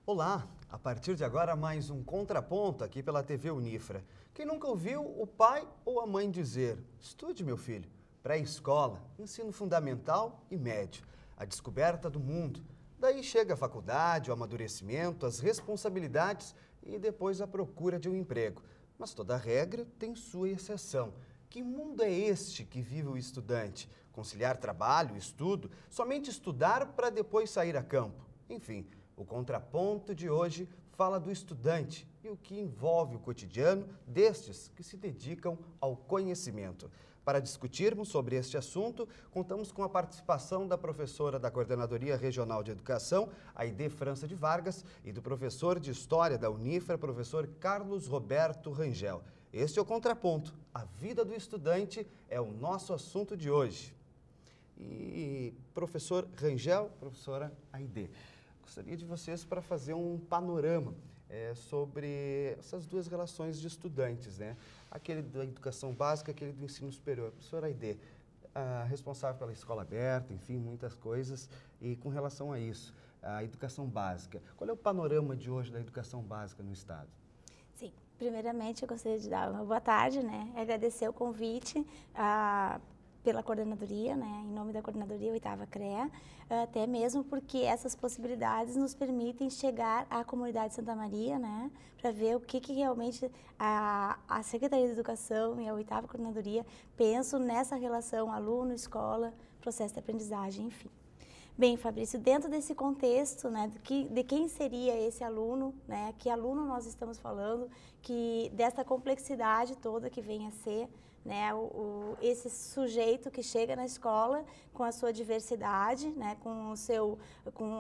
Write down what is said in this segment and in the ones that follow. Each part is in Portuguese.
Olá, a partir de agora mais um Contraponto aqui pela TV Unifra. Quem nunca ouviu o pai ou a mãe dizer: estude, meu filho, pré-escola, ensino fundamental e médio, a descoberta do mundo. Daí chega a faculdade, o amadurecimento, as responsabilidades e depois a procura de um emprego. Mas toda regra tem sua exceção. Que mundo é este que vive o estudante? Conciliar trabalho, estudo, somente estudar para depois sair a campo? Enfim, o Contraponto de hoje fala do estudante e o que envolve o cotidiano destes que se dedicam ao conhecimento. Para discutirmos sobre este assunto, contamos com a participação da professora da Coordenadoria Regional de Educação, Aide França de Vargas, e do professor de História da Unifra, professor Carlos Roberto Rangel. Este é o Contraponto. A vida do estudante é o nosso assunto de hoje. E professor Rangel, professora Aide, gostaria de vocês para fazer um panorama sobre essas duas relações de estudantes, né? Aquele da educação básica, aquele do ensino superior. Professora Aide, responsável pela escola aberta, enfim, muitas coisas. E com relação a isso, a educação básica, qual é o panorama de hoje da educação básica no Estado? Sim, primeiramente eu gostaria de dar uma boa tarde, né? Agradecer o convite pela coordenadoria, né, em nome da coordenadoria 8ª CREA, até mesmo porque essas possibilidades nos permitem chegar à comunidade de Santa Maria, né, para ver o que realmente a Secretaria de Educação e a 8ª Coordenadoria pensam nessa relação aluno-escola, processo de aprendizagem, enfim. Bem, Fabrício, dentro desse contexto, né, de quem seria esse aluno, né, que aluno nós estamos falando, que dessa complexidade toda que vem a ser, né, esse sujeito que chega na escola com a sua diversidade, né, com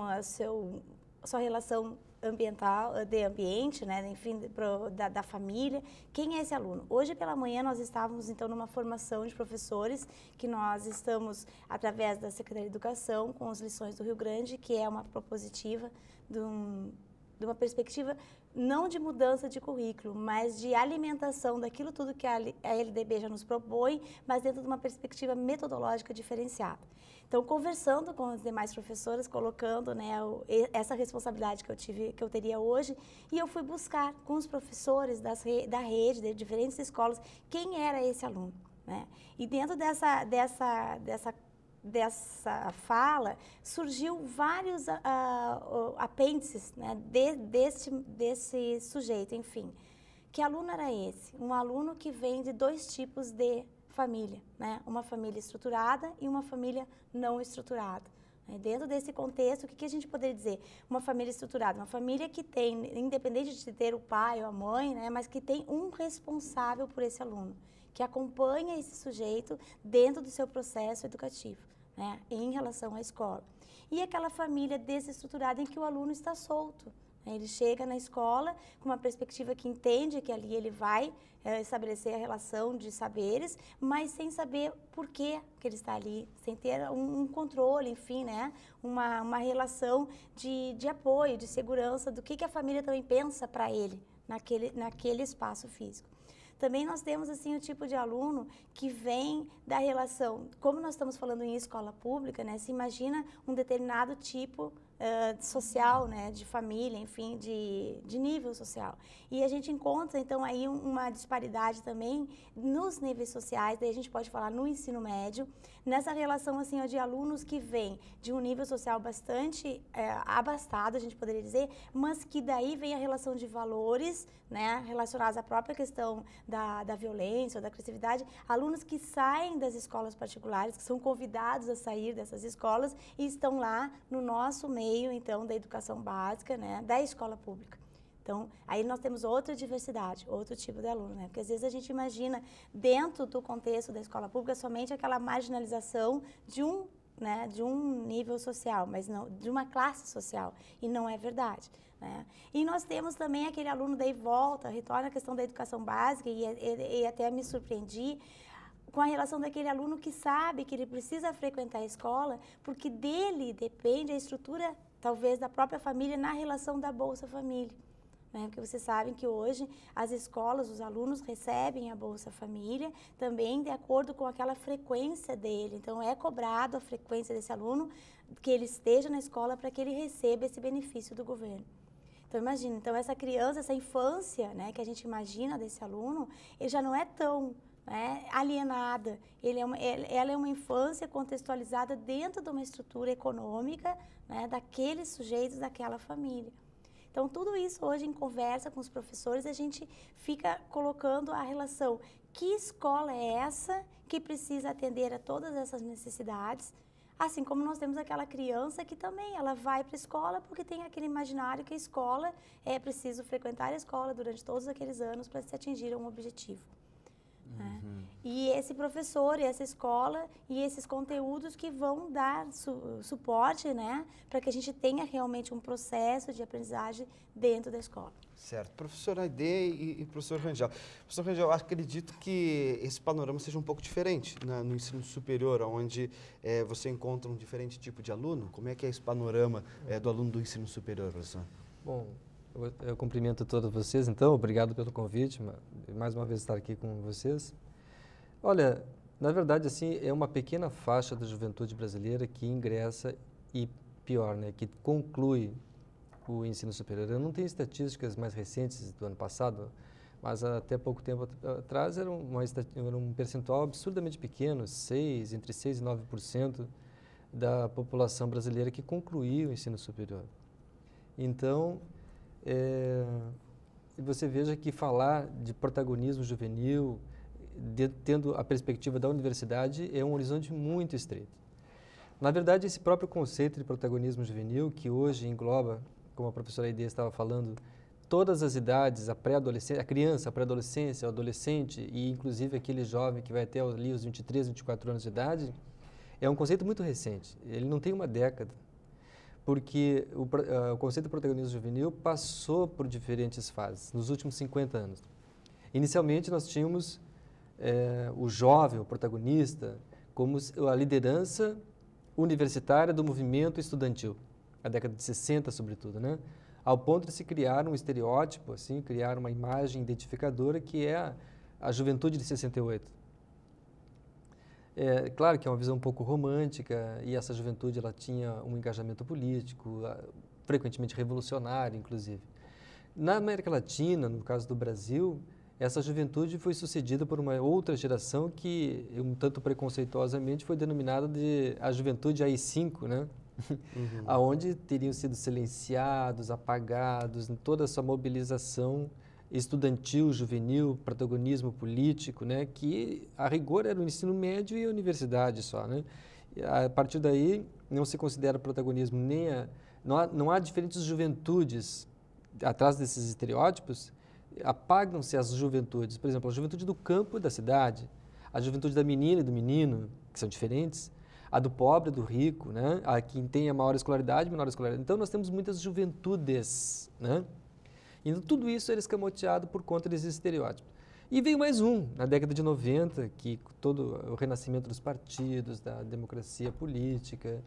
a sua relação ambiental, de ambiente, né, enfim, da família. Quem é esse aluno? Hoje pela manhã nós estávamos então numa formação de professores que nós estamos através da Secretaria de Educação com as lições do Rio Grande, que é uma propositiva de uma perspectiva não de mudança de currículo, mas de alimentação daquilo tudo que a LDB já nos propõe, mas dentro de uma perspectiva metodológica diferenciada. Então, conversando com os demais professores, colocando, né, essa responsabilidade que eu teria hoje, e eu fui buscar com os professores da rede, de diferentes escolas, quem era esse aluno, né? E dentro dessa fala, surgiu vários apêndices, né, desse sujeito, enfim. Que aluno era esse? Um aluno que vem de dois tipos de família, né? Uma família estruturada e uma família não estruturada. Dentro desse contexto, o que a gente poderia dizer? Uma família estruturada, uma família que tem, independente de ter o pai ou a mãe, né, mas que tem um responsável por esse aluno, que acompanha esse sujeito dentro do seu processo educativo, né, em relação à escola. E aquela família desestruturada em que o aluno está solto. Ele chega na escola com uma perspectiva que entende que ali ele vai estabelecer a relação de saberes, mas sem saber por que ele está ali, sem ter um controle, enfim, né? Uma relação de apoio, de segurança, do que a família também pensa para ele naquele espaço físico. Também nós temos assim o tipo de aluno que vem da relação, como nós estamos falando em escola pública, né? Se imagina um determinado tipo social, né, de família, enfim, de nível social. E a gente encontra, então, aí uma disparidade também nos níveis sociais, daí a gente pode falar no ensino médio, nessa relação, assim, ó, de alunos que vêm de um nível social bastante abastado, a gente poderia dizer, mas que daí vem a relação de valores, né, relacionados à própria questão da violência ou da agressividade, alunos que saem das escolas particulares, que são convidados a sair dessas escolas e estão lá no nosso meio, então, da educação básica, né, da escola pública. Então, aí nós temos outra diversidade, outro tipo de aluno, né? Porque às vezes a gente imagina, dentro do contexto da escola pública, somente aquela marginalização de um né, de um nível social, mas não de uma classe social, e não é verdade. Né? E nós temos também aquele aluno, daí retorna a questão da educação básica, e até me surpreendi com a relação daquele aluno que sabe que ele precisa frequentar a escola, porque dele depende a estrutura, talvez, da própria família na relação da Bolsa Família. Né? Porque vocês sabem que hoje as escolas, os alunos recebem a Bolsa Família também de acordo com aquela frequência dele. Então, é cobrado a frequência desse aluno, que ele esteja na escola para que ele receba esse benefício do governo. Então, imagina, então essa criança, essa infância, né, que a gente imagina desse aluno, ele já não é tão, né, alienada. Ela é uma infância contextualizada dentro de uma estrutura econômica, né, daqueles sujeitos, daquela família. Então, tudo isso hoje em conversa com os professores, a gente fica colocando a relação. Que escola é essa que precisa atender a todas essas necessidades? Assim como nós temos aquela criança que também ela vai para a escola porque tem aquele imaginário que a escola é preciso frequentar a escola durante todos aqueles anos para se atingir um objetivo. Né? E esse professor, e essa escola, e esses conteúdos que vão dar suporte, né, para que a gente tenha realmente um processo de aprendizagem dentro da escola. Certo. Professora Aide e professor Rangel. Professor Rangel, eu acredito que esse panorama seja um pouco diferente no ensino superior, onde você encontra um diferente tipo de aluno. Como é que é esse panorama do aluno do ensino superior, professor? Bom, eu cumprimento todos vocês, então, obrigado pelo convite, mais uma vez estar aqui com vocês. Olha, na verdade, assim, é uma pequena faixa da juventude brasileira que ingressa e, pior, né, que conclui o ensino superior. Eu não tenho estatísticas mais recentes do ano passado, mas até pouco tempo atrás era um percentual absurdamente pequeno, entre 6% e 9% da população brasileira que concluía o ensino superior. Então, você veja que falar de protagonismo juvenil, tendo a perspectiva da universidade, é um horizonte muito estreito. Na verdade, esse próprio conceito de protagonismo juvenil, que hoje engloba, como a professora Aide estava falando, todas as idades, a pré-adolescência, a criança, a pré-adolescência, o adolescente e inclusive aquele jovem que vai até ali os 23, 24 anos de idade, é um conceito muito recente. Ele não tem uma década, porque o conceito de protagonismo juvenil passou por diferentes fases nos últimos 50 anos. Inicialmente, nós tínhamos o jovem, o protagonista, como a liderança universitária do movimento estudantil, a década de 60, sobretudo, né? Ao ponto de se criar um estereótipo, assim, criar uma imagem identificadora que é a juventude de 68. Claro que é uma visão um pouco romântica e essa juventude ela tinha um engajamento político, frequentemente revolucionário, inclusive. Na América Latina, no caso do Brasil, essa juventude foi sucedida por uma outra geração que, um tanto preconceituosamente, foi denominada de a juventude AI-5, né? Aonde teriam sido silenciados, apagados, toda essa mobilização estudantil, juvenil, protagonismo político, né, que a rigor era o ensino médio e a universidade só, né? A partir daí não se considera protagonismo não há diferentes juventudes atrás desses estereótipos, apagam-se as juventudes, por exemplo, a juventude do campo e da cidade, a juventude da menina e do menino, que são diferentes, a do pobre e do rico, né? A quem tem a maior escolaridade, menor escolaridade. Então, nós temos muitas juventudes, né? E tudo isso era escamoteado por conta desses estereótipos. E veio mais um, na década de 90, que todo o renascimento dos partidos, da democracia política,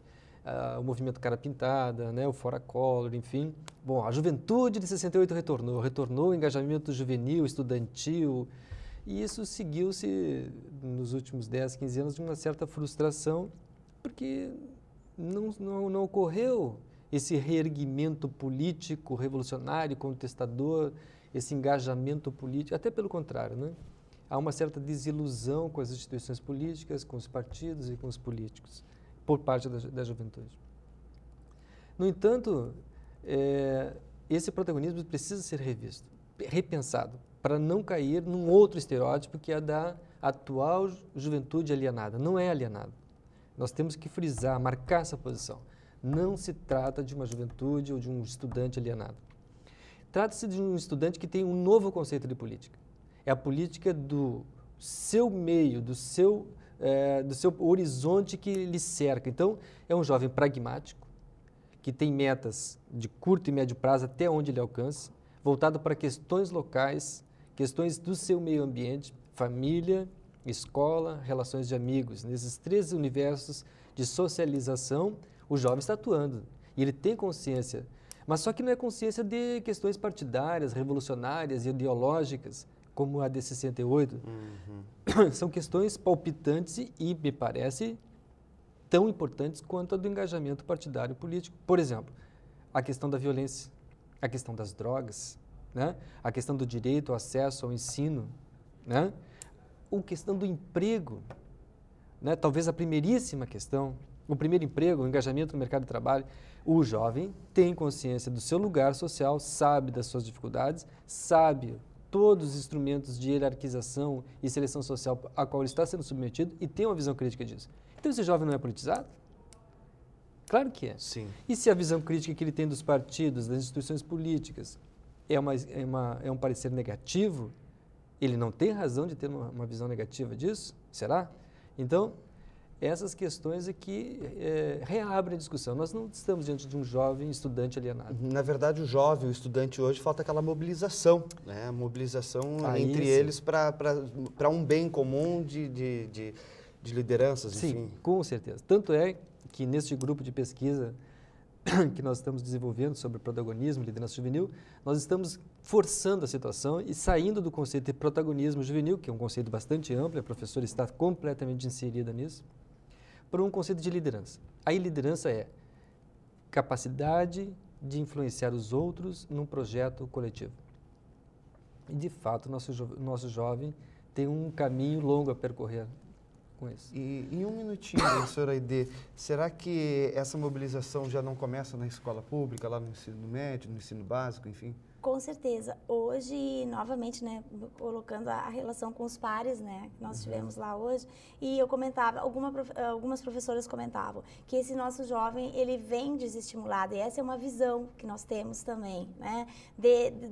o movimento Cara Pintada, né? O Fora Collor, enfim. Bom, a juventude de 68 retornou o engajamento juvenil, estudantil, e isso seguiu-se nos últimos 10, 15 anos de uma certa frustração, porque não ocorreu esse reerguimento político, revolucionário, contestador, esse engajamento político, até pelo contrário, né? Há uma certa desilusão com as instituições políticas, com os partidos e com os políticos, por parte da juventude. No entanto, esse protagonismo precisa ser revisto, repensado, para não cair num outro estereótipo que é da atual juventude alienada. Não é alienada. Nós temos que frisar, marcar essa posição. Não se trata de uma juventude ou de um estudante alienado. Trata-se de um estudante que tem um novo conceito de política. É a política do seu meio, do seu do seu horizonte que lhe cerca. Então, é um jovem pragmático, que tem metas de curto e médio prazo até onde ele alcance, voltado para questões locais, questões do seu meio ambiente, família, escola, relações de amigos. Nesses 3 universos de socialização, o jovem está atuando e ele tem consciência, mas só que não é consciência de questões partidárias, revolucionárias e ideológicas, como a de 68. São questões palpitantes e, me parece, tão importantes quanto a do engajamento partidário político. Por exemplo, a questão da violência, a questão das drogas, né? A questão do direito ao acesso ao ensino, né? A questão do emprego, né? Talvez a primeiríssima questão, o primeiro emprego, o engajamento no mercado de trabalho. O jovem tem consciência do seu lugar social, sabe das suas dificuldades, sabe todos os instrumentos de hierarquização e seleção social a qual ele está sendo submetido e tem uma visão crítica disso. Então, esse jovem não é politizado? Claro que é. Sim. E se a visão crítica que ele tem dos partidos, das instituições políticas, é um parecer negativo, ele não tem razão de ter uma visão negativa disso? Será? Então, essas questões aqui reabrem a discussão. Nós não estamos diante de um jovem estudante alienado. Na verdade, o jovem, o estudante hoje, falta aquela mobilização, né? Mobilização entre eles para um bem comum de lideranças, enfim. Sim, com certeza. Tanto é que neste grupo de pesquisa que nós estamos desenvolvendo sobre protagonismo e liderança juvenil, nós estamos forçando a situação e saindo do conceito de protagonismo juvenil, que é um conceito bastante amplo, a professora está completamente inserida nisso, para um conceito de liderança. Aí liderança é capacidade de influenciar os outros num projeto coletivo. E, de fato, nosso jovem tem um caminho longo a percorrer com isso. E em um minutinho, professora Aide, será que essa mobilização já não começa na escola pública, lá no ensino médio, no ensino básico, enfim? Com certeza. Hoje, novamente, né, colocando a relação com os pares, né, que nós tivemos lá hoje, e eu comentava, algumas professoras comentavam que esse nosso jovem, ele vem desestimulado, e essa é uma visão que nós temos também, né,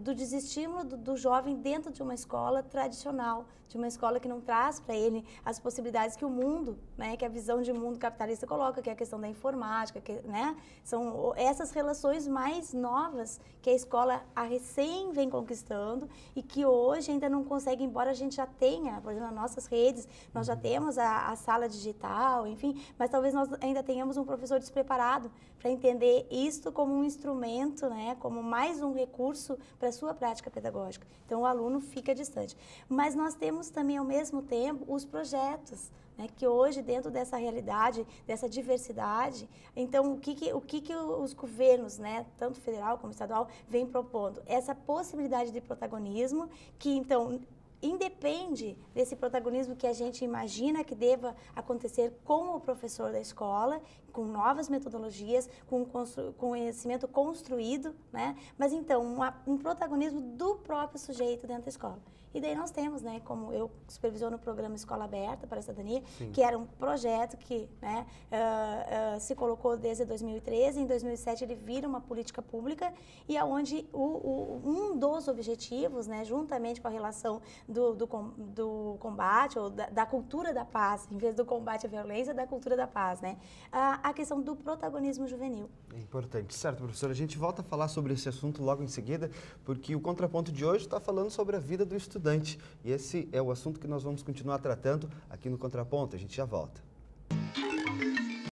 do desestímulo do jovem dentro de uma escola tradicional, de uma escola que não traz para ele as possibilidades que o mundo, né, que a visão de mundo capitalista coloca, que é a questão da informática, né, são essas relações mais novas que a escola recém vem conquistando e que hoje ainda não consegue, embora a gente já tenha, por exemplo, nas nossas redes, nós já temos a sala digital, enfim, mas talvez nós ainda tenhamos um professor despreparado para entender isto como um instrumento, né, como mais um recurso para a sua prática pedagógica. Então, o aluno fica distante. Mas nós temos também, ao mesmo tempo, os projetos, né, que hoje, dentro dessa realidade, dessa diversidade, então, o que os governos, né, tanto federal como estadual, vêm propondo? Essa possibilidade de protagonismo, que, então, independe desse protagonismo que a gente imagina que deva acontecer com o professor da escola, com novas metodologias, com conhecimento construído, né? Mas, então, um protagonismo do próprio sujeito dentro da escola. E daí nós temos, né, como eu supervisiono o programa Escola Aberta para a Cidadania, Sim. que era um projeto que, né, se colocou desde 2013, em 2007 ele vira uma política pública e aonde um dos objetivos, né, juntamente com a relação do combate, ou da cultura da paz, em vez do combate à violência, da cultura da paz, né, a questão do protagonismo juvenil. É importante. Certo, professora, a gente volta a falar sobre esse assunto logo em seguida, porque o Contraponto de hoje está falando sobre a vida do estudante. E esse é o assunto que nós vamos continuar tratando aqui no Contraponto. A gente já volta.